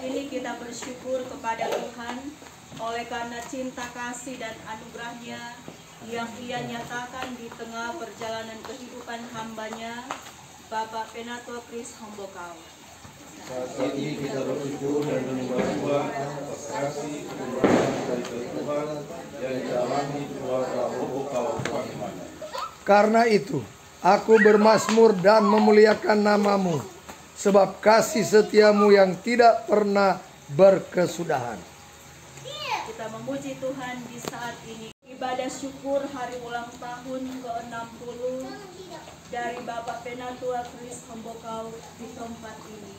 ini kita bersyukur kepada Tuhan oleh karena cinta kasih dan anugerahnya yang Ia nyatakan di tengah perjalanan kehidupan hambanya, Bapak Penatua Kris Hombokau. Saat ini kita bersyukur dan menyembah Tuhan atas kasih kemurahan dari Tuhan yang dialami keluarga Hombokau Tuhan. Karena itu, aku bermazmur dan memuliakan namamu, sebab kasih setiamu yang tidak pernah berkesudahan. Kita memuji Tuhan di saat ini. Ibadah syukur hari ulang tahun ke-60 dari Bapak Penatua Kris Hombokau di tempat ini.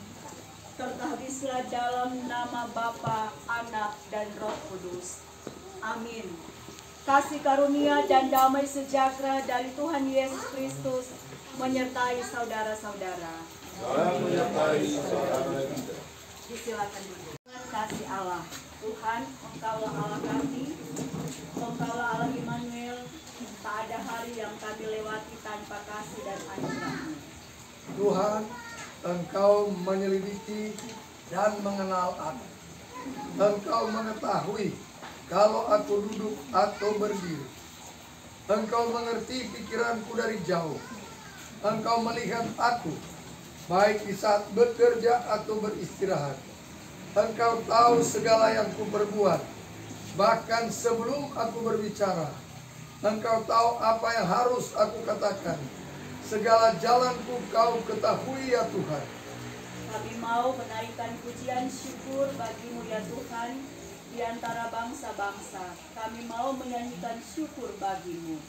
Tertabislah dalam nama Bapa, Anak, dan Roh Kudus. Amin. Kasih karunia dan damai sejahtera dari Tuhan Yesus Kristus menyertai saudara-saudara. Disilakan dulu. Kasih Allah. Tuhan, Engkaulah Allah kami, Engkaulah Allah Immanuel. Tak ada hari yang kami lewati tanpa kasih dan anugerah-Mu. Tuhan, Engkau menyelidiki dan mengenal aku. Engkau mengetahui kalau aku duduk atau berdiri. Engkau mengerti pikiranku dari jauh. Engkau melihat aku, baik di saat bekerja atau beristirahat. Engkau tahu segala yang kuperbuat, bahkan sebelum aku berbicara. Engkau tahu apa yang harus aku katakan. Segala jalanku Kau ketahui ya Tuhan. Kami mau menaikkan pujian syukur bagi-Mu ya Tuhan di antara bangsa-bangsa. Kami mau menyanyikan syukur bagi-Mu.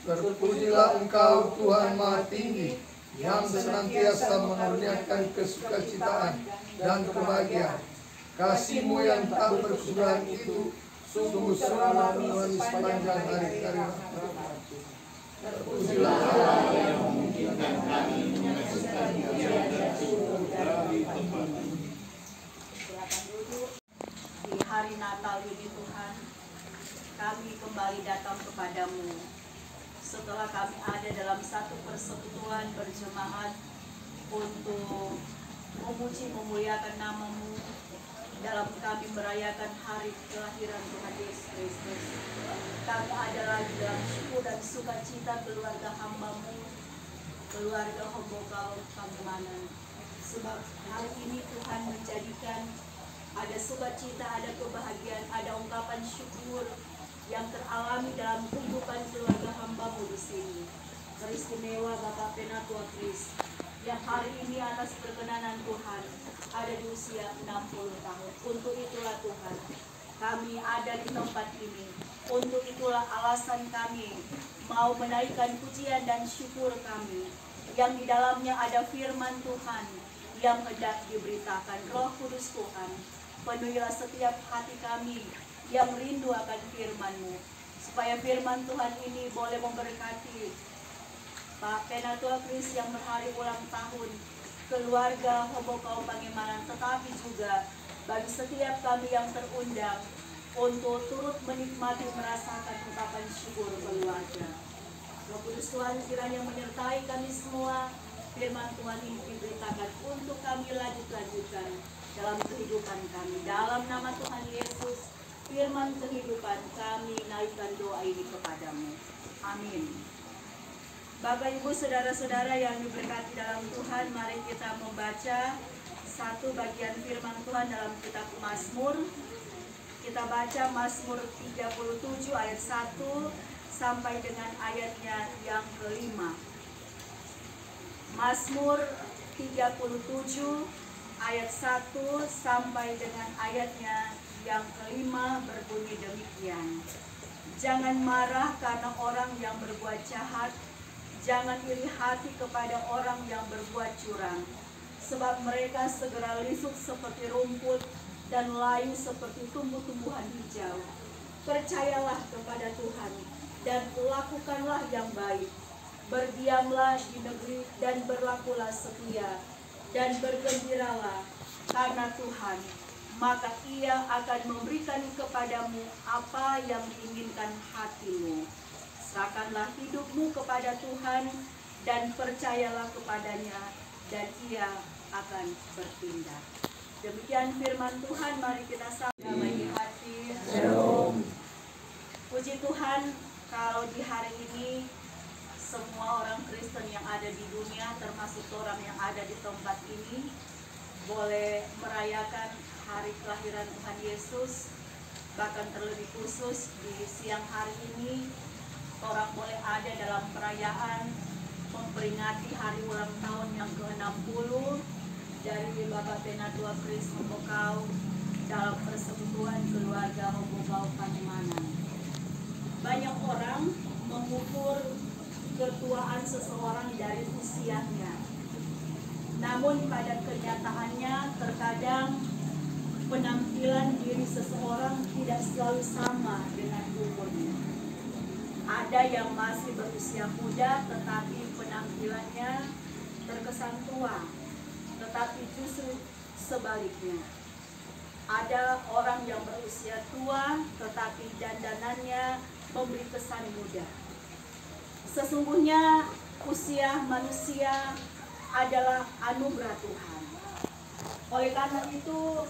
Terpujilah Engkau Tuhan Maha Tinggi, yang senantiasa menurunkan kesukacitaan dan kebahagiaan. Kasih-Mu yang tak berkesudahan itu sungguh-sungguh menemani sepanjang hari-hari. Terpujilah Allah yang memungkinkan kami menyaksikan pujian dan syukur dari tempat ini. Silakan duduk. Di hari Natal ini Tuhan, kami kembali datang kepadamu. Setelah kami ada dalam satu persekutuan berjemaat untuk memuji memuliakan nama-Mu dalam kami merayakan hari kelahiran Tuhan Yesus Kristus. Kami ada lagi dalam syukur dan sukacita keluarga hamba-Mu, keluarga Hombokau Pamumanan. Sebab hari ini Tuhan menjadikan ada sukacita, ada kebahagiaan, ada ungkapan syukur yang teralami dalam kehidupan keluarga hamba-Mu di sini. Teristimewa Bapak Penatua Kris yang hari ini atas perkenanan Tuhan ada di usia 60 tahun. Untuk itulah Tuhan kami ada di tempat ini. Untuk itulah alasan kami mau menaikkan pujian dan syukur kami yang di dalamnya ada firman Tuhan yang hendak diberitakan. Roh Kudus Tuhan, penuhilah setiap hati kami yang rindu akan firman-Mu, supaya firman Tuhan ini boleh memberkati Pak Penatua Kris yang berhari ulang tahun, keluarga Hombokau Pangimanan, tetapi juga bagi setiap kami yang terundang untuk turut menikmati merasakan ungkapan syukur keluarga. Roh Kudus Tuhan kiranya menyertai kami semua, firman Tuhan ini diberitakan untuk kami lanjutkan dalam kehidupan kami. Dalam nama Tuhan Yesus, firman kehidupan, kami naikkan doa ini kepadamu. Amin. Bapak, Ibu, Saudara-saudara yang diberkati dalam Tuhan, mari kita membaca satu bagian firman Tuhan dalam kitab Mazmur. Kita baca Mazmur 37 ayat 1 sampai dengan ayatnya yang kelima. Mazmur 37 ayat 1 sampai dengan ayatnya yang kelima berbunyi demikian. Jangan marah karena orang yang berbuat jahat, jangan iri hati kepada orang yang berbuat curang, sebab mereka segera lisuk seperti rumput dan layu seperti tumbuh-tumbuhan hijau. Percayalah kepada Tuhan dan lakukanlah yang baik. Berdiamlah di negeri dan berlakulah setia dan bergembiralah karena Tuhan maka Ia akan memberikan kepadamu apa yang diinginkan hatimu. Serahkanlah hidupmu kepada Tuhan dan percayalah kepadanya, dan Ia akan bertindak. Demikian firman Tuhan, mari kita sama di hati. Shalom. Puji Tuhan, kalau di hari ini semua orang Kristen yang ada di dunia, termasuk orang yang ada di tempat ini, boleh merayakan hari kelahiran Tuhan Yesus. Bahkan terlebih khusus di siang hari ini, orang boleh ada dalam perayaan memperingati hari ulang tahun yang ke-60 dari Bapak Penatua Kris Hombokau dalam persekutuan keluarga Hombokau Panemana. Banyak orang mengukur ketuaan seseorang dari usianya. Namun pada kenyataannya terkadang penampilan diri seseorang tidak selalu sama dengan umurnya. Ada yang masih berusia muda tetapi penampilannya terkesan tua, tetapi justru sebaliknya. Ada orang yang berusia tua tetapi dandanannya memberi kesan muda. Sesungguhnya usia manusia adalah anugerah Tuhan. Oleh karena itu,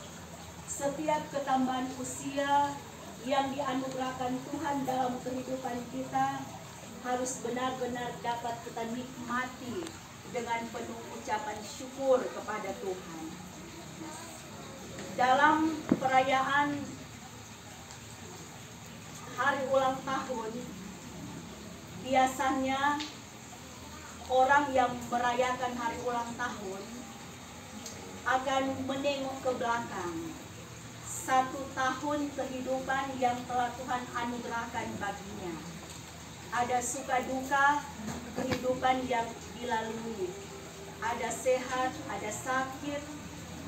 setiap ketambahan usia yang dianugerahkan Tuhan dalam kehidupan kita harus benar-benar dapat kita nikmati dengan penuh ucapan syukur kepada Tuhan. Dalam perayaan hari ulang tahun, biasanya orang yang merayakan hari ulang tahun akan menengok ke belakang 1 tahun kehidupan yang telah Tuhan anugerahkan baginya. Ada suka duka kehidupan yang dilalui, ada sehat, ada sakit,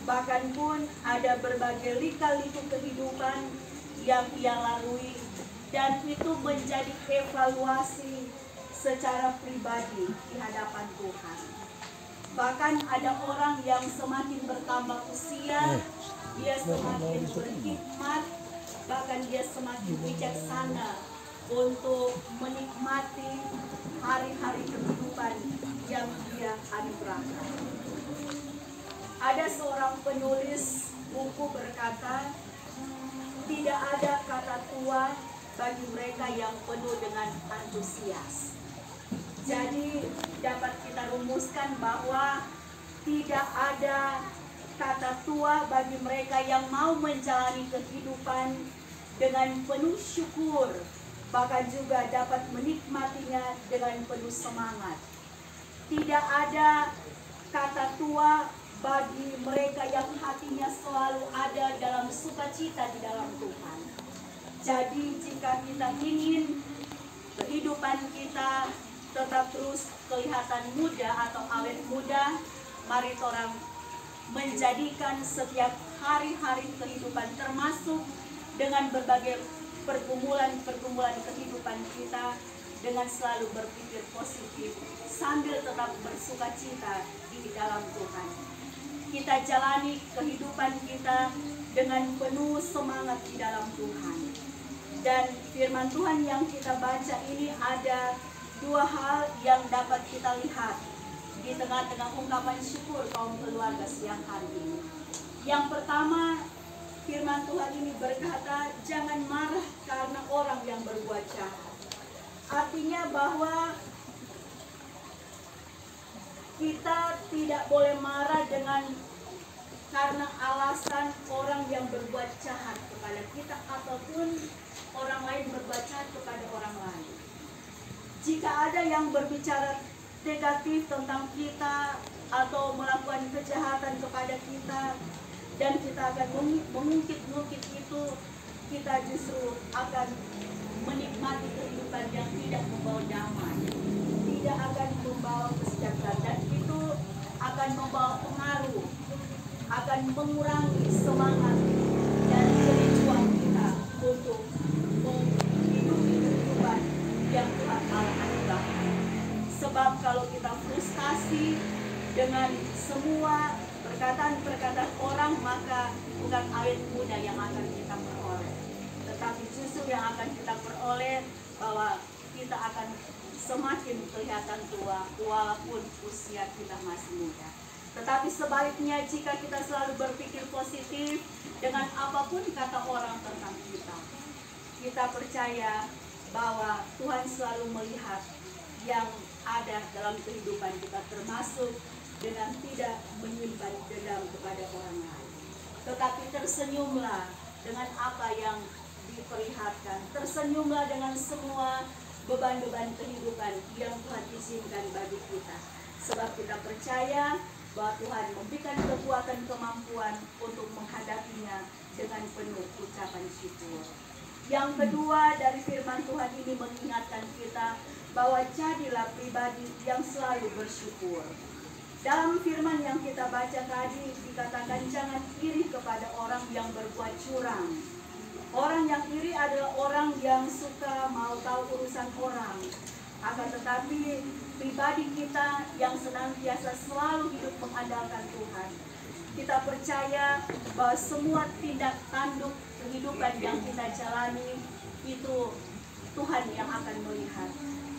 bahkan pun ada berbagai lika-liku kehidupan yang ia lalui, dan itu menjadi evaluasi secara pribadi di hadapan Tuhan. Bahkan ada orang yang semakin bertambah usia, dia semakin berhikmat, bahkan dia semakin bijaksana untuk menikmati hari-hari kehidupan yang dia anugerahkan. Ada seorang penulis buku berkata, tidak ada kata tua bagi mereka yang penuh dengan antusias. Jadi dapat kita rumuskan bahwa tidak ada kata tua bagi mereka yang mau menjalani kehidupan dengan penuh syukur, bahkan juga dapat menikmatinya dengan penuh semangat. Tidak ada kata tua bagi mereka yang hatinya selalu ada dalam sukacita di dalam Tuhan. Jadi jika kita ingin kehidupan kita tetap terus kelihatan muda atau awet muda, mari orang menjadikan setiap hari-hari kehidupan termasuk dengan berbagai pergumulan-pergumulan kehidupan kita dengan selalu berpikir positif sambil tetap bersukacita di dalam Tuhan. Kita jalani kehidupan kita dengan penuh semangat di dalam Tuhan. Dan firman Tuhan yang kita baca ini ada 2 hal yang dapat kita lihat di tengah-tengah ungkapan syukur kaum keluarga siang hari ini. Yang pertama, firman Tuhan ini berkata, jangan marah karena orang yang berbuat jahat. Artinya bahwa kita tidak boleh marah karena alasan orang yang berbuat jahat kepada kita ataupun orang lain berbuat jahat kepada orang lain. Jika ada yang berbicara negatif tentang kita atau melakukan kejahatan kepada kita dan kita akan mengungkit-ungkit itu, kita justru akan menikmati kehidupan yang tidak membawa damai, tidak akan membawa kesejahteraan, dan itu akan membawa pengaruh, akan mengurangi semangat dan kerinduan kita untuk menghidupi kehidupan yang Tuhan Allah anugerahkan. Sebab kalau kita frustasi dengan semua perkataan orang, maka bukan awet muda yang akan kita peroleh, tetapi justru yang akan kita peroleh bahwa kita akan semakin kelihatan tua walaupun usia kita masih muda. Tetapi sebaliknya, jika kita selalu berpikir positif dengan apapun kata orang tentang kita, kita percaya bahwa Tuhan selalu melihat yang ada dalam kehidupan kita, termasuk dengan tidak menyimpan dendam kepada orang lain. Tetapi tersenyumlah dengan apa yang diperlihatkan, tersenyumlah dengan semua beban-beban kehidupan yang Tuhan izinkan bagi kita. Sebab kita percaya bahwa Tuhan memberikan kekuatan, kemampuan untuk menghadapinya dengan penuh ucapan syukur. Yang kedua, dari firman Tuhan ini mengingatkan kita bahwa jadilah pribadi yang selalu bersyukur. Dalam firman yang kita baca tadi dikatakan jangan iri kepada orang yang berbuat curang. Orang yang iri adalah orang yang suka mau tahu urusan orang. Akan tetapi pribadi kita yang senantiasa selalu hidup mengandalkan Tuhan, kita percaya bahwa semua tindak tanduk kehidupan yang kita jalani itu Tuhan yang akan melihat.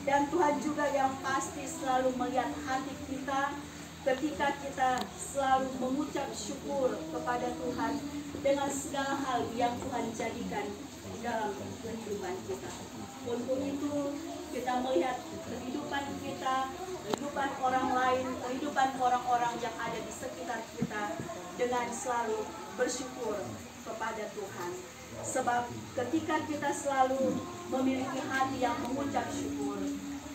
Dan Tuhan juga yang pasti selalu melihat hati kita ketika kita selalu mengucap syukur kepada Tuhan dengan segala hal yang Tuhan jadikan dalam kehidupan kita. Untuk itu kita melihat kehidupan kita, kehidupan orang lain, kehidupan orang-orang yang ada di sekitar kita dengan selalu bersyukur kepada Tuhan. Sebab ketika kita selalu memiliki hati yang mengucap syukur,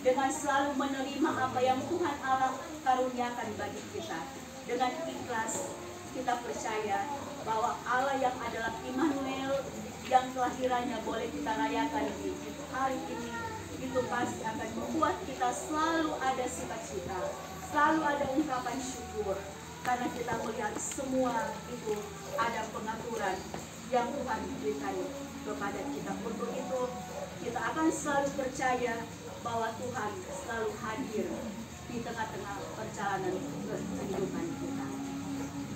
dengan selalu menerima apa yang Tuhan Allah karuniakan bagi kita, dengan ikhlas kita percaya bahwa Allah yang adalah Immanuel, yang kelahirannya boleh kita rayakan di hari ini, itu pasti akan membuat kita selalu ada sukacita, selalu ada ungkapan syukur, karena kita melihat semua itu ada pengaturan yang Tuhan berikan kepada kita. Untuk itu kita akan selalu percaya bahwa Tuhan selalu hadir di tengah-tengah perjalanan kehidupan kita.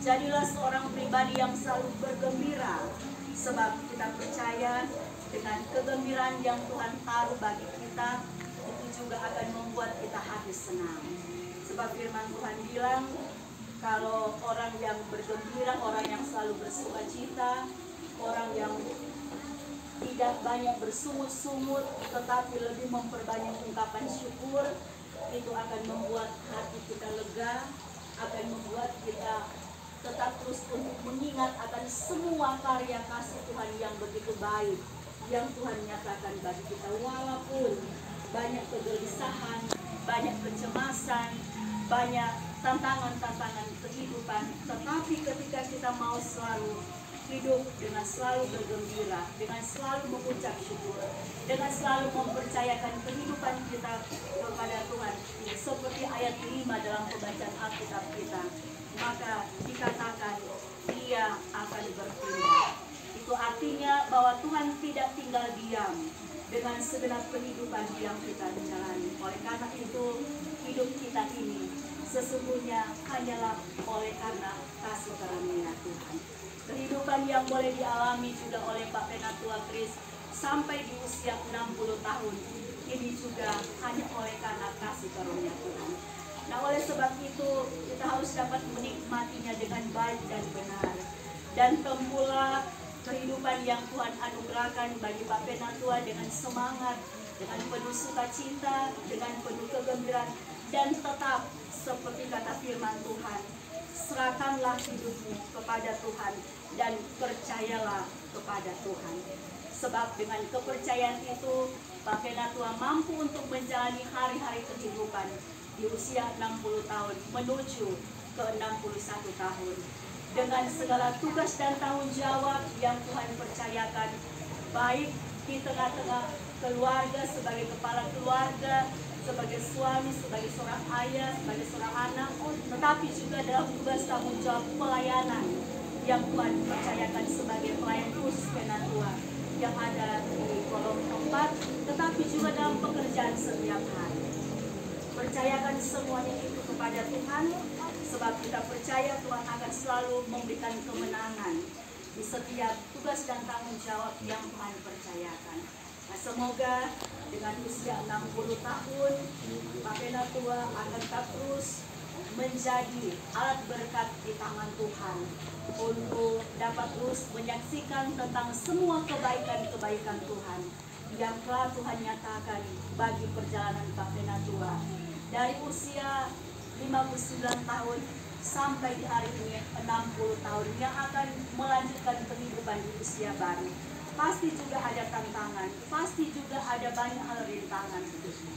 Jadilah seorang pribadi yang selalu bergembira, sebab kita percaya dengan kegembiraan yang Tuhan taruh bagi kita, itu juga akan membuat kita hati senang. Sebab firman Tuhan bilang, kalau orang yang bergembira, orang yang selalu bersukacita, orang yang tidak banyak bersungut-sungut tetapi lebih memperbanyak ungkapan syukur, itu akan membuat hati kita lega, akan membuat kita tetap terus untuk mengingat akan semua karya kasih Tuhan yang begitu baik yang Tuhan nyatakan bagi kita. Walaupun banyak kegelisahan, banyak kecemasan, banyak tantangan-tantangan kehidupan, tetapi ketika kita mau selalu hidup dengan selalu bergembira, dengan selalu mengucap syukur, dengan selalu mempercayakan kehidupan kita kepada Tuhan, seperti ayat 5 dalam pembacaan Alkitab kita, maka dikatakan Ia akan bertindak. Itu artinya bahwa Tuhan tidak tinggal diam dengan segenap kehidupan yang kita jalani. Oleh karena itu hidup kita ini sesungguhnya hanyalah oleh karena kasih karunia Tuhan. Kehidupan yang boleh dialami juga oleh Pak Penatua Kris sampai di usia 60 tahun ini juga hanya oleh karena kasih karunia Tuhan. Nah, oleh sebab itu kita harus dapat menikmatinya dengan baik dan benar. Dan tempuhlah kehidupan yang Tuhan anugerahkan bagi Pak Penatua dengan semangat, dengan penuh sukacita, dengan penuh kegembiraan, dan tetap seperti kata firman Tuhan, serahkanlah hidupmu kepada Tuhan dan percayalah kepada Tuhan. Sebab dengan kepercayaan itu Pak Penatua mampu untuk menjalani hari-hari kehidupan di usia 60 tahun menuju ke 61 tahun dengan segala tugas dan tanggung jawab yang Tuhan percayakan, baik di tengah-tengah keluarga sebagai kepala keluarga, sebagai suami, sebagai seorang ayah, sebagai seorang anak, tetapi juga dalam tugas tanggung jawab pelayanan yang Tuhan percayakan sebagai pelayan khusus Penatua yang ada di kolom 4, tetapi juga dalam pekerjaan setiap hari. Percayakan semuanya itu kepada Tuhan, sebab kita percaya Tuhan akan selalu memberikan kemenangan di setiap tugas dan tanggung jawab yang Tuhan percayakan. Nah, semoga dengan usia 60 tahun, Pak Penatua akan tetap terus menjadi alat berkat di tangan Tuhan untuk dapat terus menyaksikan tentang semua kebaikan-kebaikan Tuhan yang telah Tuhan nyatakan bagi perjalanan Pak Penatua dari usia 59 tahun sampai di hari ini 60 tahun yang akan melanjutkan kehidupan di usia baru. Pasti juga ada tantangan, pasti juga ada banyak hal rintangan.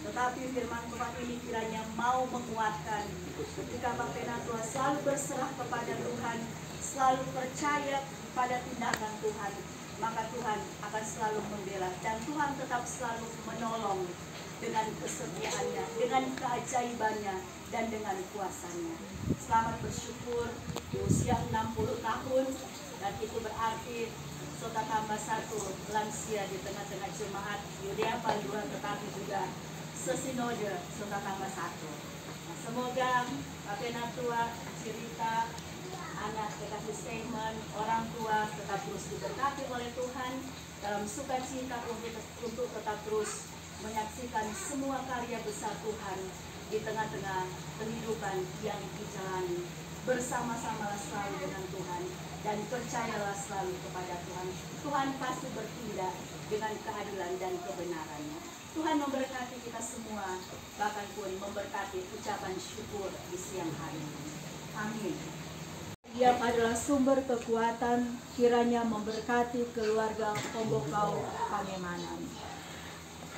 Tetapi firman Tuhan ini kiranya mau menguatkan ketika Pak Penatua selalu berserah kepada Tuhan, selalu percaya pada tindakan Tuhan, maka Tuhan akan selalu membela dan Tuhan tetap selalu menolong dengan kesetiaannya, dengan keajaibannya, dan dengan kuasanya. Selamat bersyukur di usia 60 tahun, dan itu berarti serta tambah 1 lansia di tengah-tengah jemaat Yudea Panduan, tetapi juga sesinode serta tambah 1. Nah, semoga Pak Penatua, cerita anak kekasih Steinman, orang tua tetap terus diberkati oleh Tuhan dalam sukacita untuk tetap terus menyaksikan semua karya besar Tuhan di tengah-tengah kehidupan yang dijalani. Bersama-samalah selalu dengan Tuhan dan percayalah selalu kepada Tuhan. Tuhan pasti bertindak dengan keadilan dan kebenarannya. Tuhan memberkati kita semua, bahkan pun memberkati ucapan syukur di siang hari ini. Amin. Dia adalah sumber kekuatan, kiranya memberkati keluarga Pembokau Pangemanan.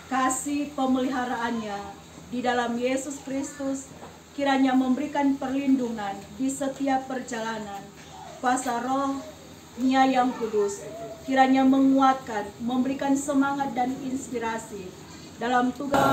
Kasih pemeliharaannya di dalam Yesus Kristus kiranya memberikan perlindungan di setiap perjalanan. Kuasa Roh-Nya yang kudus kiranya menguatkan, memberikan semangat dan inspirasi dalam tugas